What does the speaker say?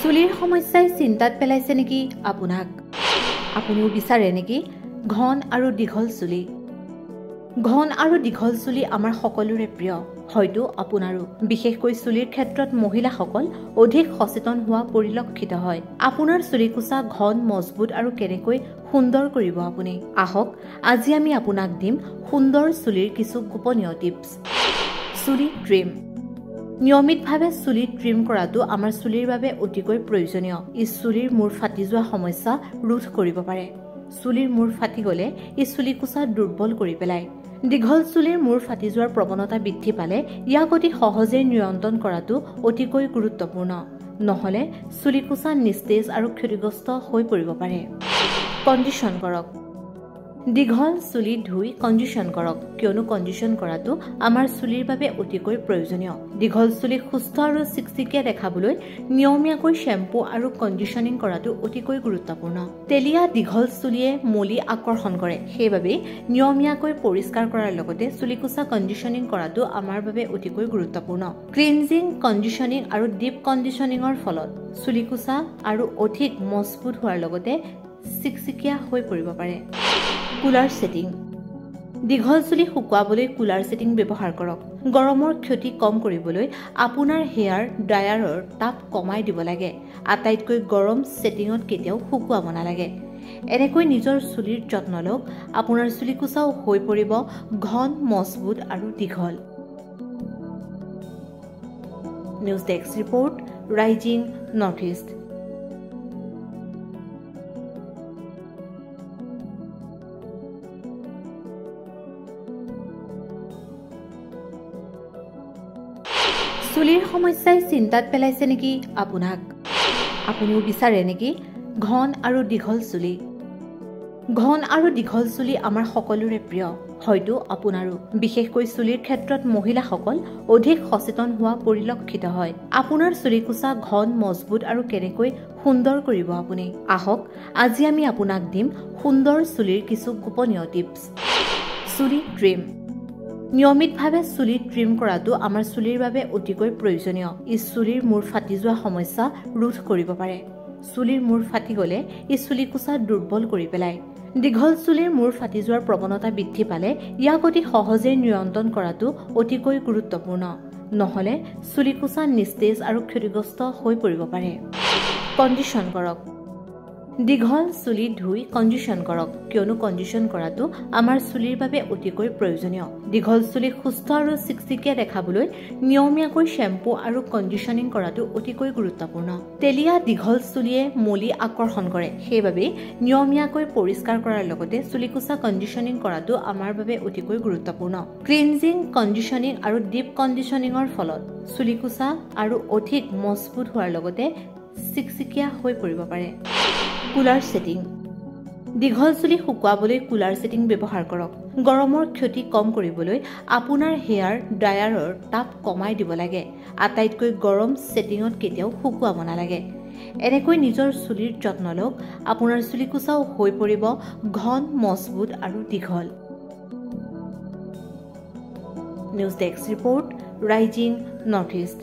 চুলিৰ সমস্যাই চিন্তাত পেলাইছে নেকি আপোনাক? আপুনিও বিচাৰে নেকি ঘন আৰু দীঘল চুলি? ঘন আৰু দীঘল চুলি আমাৰ সকলোৰে প্ৰিয়, হয়তো আপোনাৰো। বিশেষকৈ চুলিৰ ক্ষেত্ৰত মহিলাসকল অধিক সচেতন হোৱা পৰিলক্ষিত হয়। আপোনাৰ চুলিকোছা ঘন, মজবুত আৰু কেনেকৈ সুন্দৰ কৰিব আপুনি? আহক আজি আমি আপোনাক দিম সুন্দৰ চুলিৰ কিছু গোপনীয় টিপছ। চুলি ট্ৰিম। নিয়মিতভাৱে চুলি ট্ৰিম কৰাটো আমাৰ চুলিৰ বাবে অতিকৈ প্ৰয়োজনীয়। ই চুলিৰ মূৰ ফাটি যোৱা সমস্যা ৰোধ কৰিব পাৰে। চুলিৰ মূৰ ফাটি গ'লে ই চুলিকোছা দুৰ্বল কৰি পেলায়। দীঘল চুলিৰ মূৰ ফাটি যোৱাৰ প্ৰৱণতা বৃদ্ধি পালে ইয়াক অতি সহজেই নিয়ন্ত্ৰণ কৰাটো অতিকৈ গুৰুত্বপূৰ্ণ। নহ'লে চুলিকোছা নিস্তেজ আৰু ক্ষতিগ্ৰস্ত হৈ পৰিব পাৰে। কণ্ডিশ্যন কৰক। দীঘল চুলি ধুই কণ্ডিশ্যন কৰক, কিয়নো কণ্ডিশ্যন কৰাটো আমাৰ চুলিৰ বাবে অতিকৈ প্ৰয়োজনীয়। দীঘল চুলি সুস্থ আৰু চিকচিকীয়া দেখাবলৈ নিয়মীয়াকৈ শ্বেম্পু আৰু কণ্ডিশ্যনিং কৰাটো অতিকৈ গুৰুত্বপূৰ্ণ। তেলীয়া দীঘল চুলিয়ে মলি আকৰ্ষণ কৰে, সেইবাবে নিয়মীয়াকৈ পৰিষ্কাৰ কৰাৰ লগতে চুলিকোছা কণ্ডিশ্যনিং কৰাটো আমাৰ বাবে অতিকৈ গুৰুত্বপূৰ্ণ। ক্লিনজিং, কণ্ডিশ্যনিং আৰু ডিপ কণ্ডিশ্যনিঙৰ ফলত চুলিকোছা আৰু অধিক মজবুত হোৱাৰ লগতে চিকচিকীয়া হৈ পৰিব পাৰে। Cooler setting. দীঘল চুলি শুকুৱাবলৈ কুলাৰ ছেটিং ব্যৱহাৰ কৰক। গৰমৰ ক্ষতি কম কৰিবলৈ আপোনাৰ হেয়াৰ ড্ৰায়াৰৰ তাপ কমাই দিব লাগে। আটাইতকৈ গৰম ছেটিঙত কেতিয়াও শুকুৱাব নালাগে। এনেকৈ নিজৰ চুলিৰ যত্ন লওক, আপোনাৰ চুলিকোছাও হৈ পৰিব ঘন, মজবুত আৰু দীঘল। News desk report, rising north east. চুলিৰ সমস্যাই চিন্তাত পেলাইছে নেকি আপোনাক? আপুনিও বিচাৰে নেকি ঘন আৰু দীঘল চুলি? ঘন আৰু দীঘল চুলি আমাৰ সকলোৰে প্ৰিয়, হয়তো আপোনাৰো। বিশেষকৈ চুলিৰ ক্ষেত্ৰত মহিলাসকল অধিক সচেতন হোৱা পৰিলক্ষিত হয়। আপোনাৰ চুলিকোছা ঘন, মজবুত আৰু কেনেকৈ সুন্দৰ কৰিব আপুনি? আহক আজি আমি আপোনাক দিম সুন্দৰ চুলিৰ কিছু গোপনীয় টিপছ। চুলি ট্ৰিম। নিয়মিতভাৱে চুলি ট্ৰিম কৰাটো আমাৰ চুলিৰ বাবে অতিকৈ প্ৰয়োজনীয়। ই চুলিৰ মূৰ ফাটি যোৱা সমস্যা ৰোধ কৰিব পাৰে। চুলিৰ মূৰ ফাটি গ'লে ই চুলিকোছা দুৰ্বল কৰি পেলায়। দীঘল চুলিৰ মূৰ ফাটি যোৱাৰ প্ৰৱণতা বৃদ্ধি পালে ইয়াক অতি সহজেই নিয়ন্ত্ৰণ কৰাটো অতিকৈ গুৰুত্বপূৰ্ণ। নহ'লে চুলিকোছা নিস্তেজ আৰু ক্ষতিগ্ৰস্ত হৈ পৰিব পাৰে। কণ্ডিশ্যন কৰক। দীঘল চুলি ধুই কণ্ডিশ্যন কৰক, কিয়নো কণ্ডিশ্যন কৰাটো আমাৰ চুলিৰ বাবে অতিকৈ প্ৰয়োজনীয়। দীঘল চুলি সুস্থ আৰু চিকচিকীয়া দেখাবলৈ নিয়মীয়াকৈ শ্বেম্পু আৰু কণ্ডিশ্যনিং কৰাটো অতিকৈ গুৰুত্বপূৰ্ণ। তেলীয়া দীঘল চুলিয়ে মলি আকৰ্ষণ কৰে, সেইবাবে নিয়মীয়াকৈ পৰিষ্কাৰ কৰাৰ লগতে চুলিকোছা কণ্ডিশ্যনিং কৰাটো আমাৰ বাবে অতিকৈ গুৰুত্বপূৰ্ণ। ক্লিনজিং, কণ্ডিশ্যনিং আৰু ডিপ কণ্ডিশ্যনিঙৰ ফলত চুলিকোছা আৰু অধিক মজবুত হোৱাৰ লগতে চিকচিকীয়া হৈ পৰিব পাৰে। Cooler setting. দীঘল চুলি শুকুৱাবলৈ কুলাৰ ছেটিং ব্যৱহাৰ কৰক। গৰমৰ ক্ষতি কম কৰিবলৈ আপোনাৰ হেয়াৰ ড্ৰায়াৰৰ তাপ কমাই দিব লাগে। আটাইতকৈ গৰম ছেটিঙত কেতিয়াও শুকুৱাব নালাগে। এনেকৈ নিজৰ চুলিৰ যত্ন লওক, আপোনাৰ চুলিকোছাও হৈ পৰিব ঘন, মজবুত আৰু দীঘল। News desk report, rising north east.